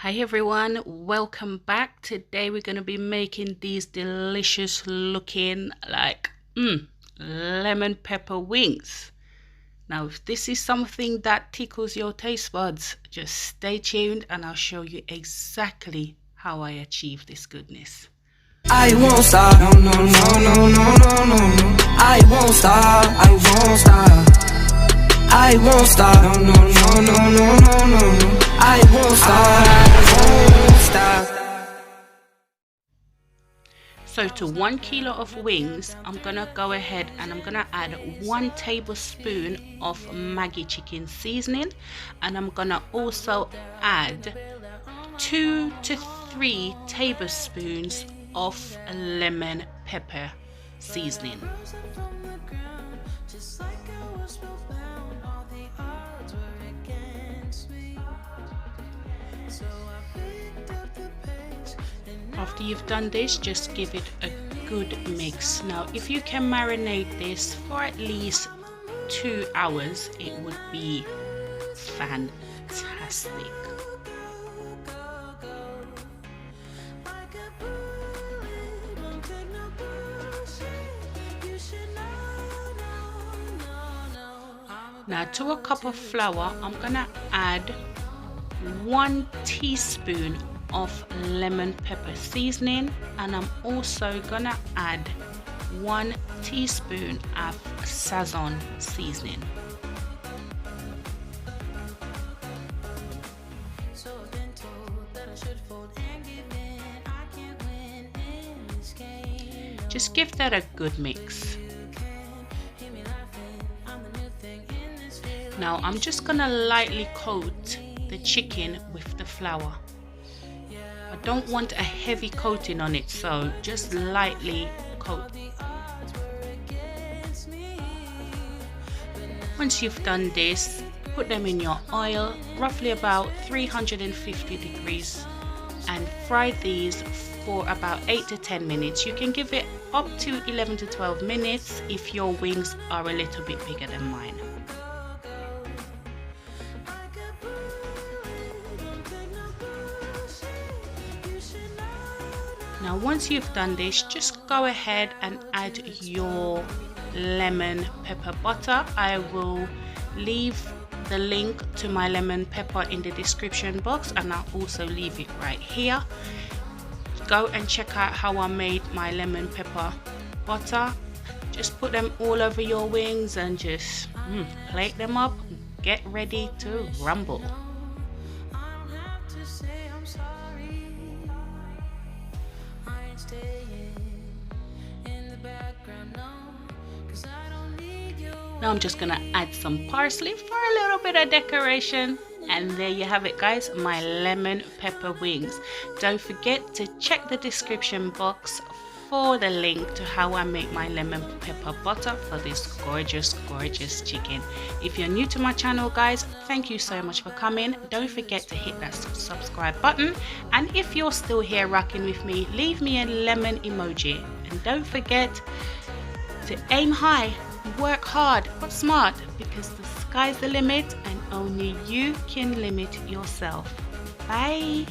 Hi everyone, welcome back. Today we're going to be making these delicious looking lemon pepper wings. Now if this is something that tickles your taste buds, just stay tuned and I'll show you exactly how I achieve this goodness. I won't stop, no, no, no, no, no, no, no. I won't stop, I won't stop. I won't stop, no, no, no, no, no, no, no. I won't stop, I won't stop. So to 1 kilo of wings, I'm gonna go ahead and I'm gonna add 1 tablespoon of Maggi chicken seasoning, and I'm gonna also add 2 to 3 tablespoons of lemon pepper seasoning. After you've done this, just give it a good mix. Now if you can marinate this for at least 2 hours, it would be fantastic. Now to a cup of flour, I'm gonna add 1 teaspoon of lemon pepper seasoning, and I'm also gonna add 1 teaspoon of Sazon seasoning. Just give that a good mix. Now I'm just gonna lightly coat the chicken with the flour. I don't want a heavy coating on it, so just lightly coat. Once you've done this, put them in your oil, roughly about 350 degrees, and fry these for about 8 to 10 minutes. You can give it up to 11 to 12 minutes if your wings are a little bit bigger than mine. Now once you've done this, just go ahead and add your lemon pepper butter. I will leave the link to my lemon pepper in the description box, and I'll also leave it right here. Go and check out how I made my lemon pepper butter. Just put them all over your wings and just plate them up. Get ready to rumble. Now I'm just gonna add some parsley for a little bit of decoration, and there you have it guys, my lemon pepper wings. Don't forget to check the description box for the link to how I make my lemon pepper butter for this gorgeous chicken. If you're new to my channel guys, thank you so much for coming. Don't forget to hit that subscribe button, and if you're still here rocking with me, leave me a lemon emoji, and don't forget to aim high, work hard but smart, because the sky's the limit and only you can limit yourself. Bye.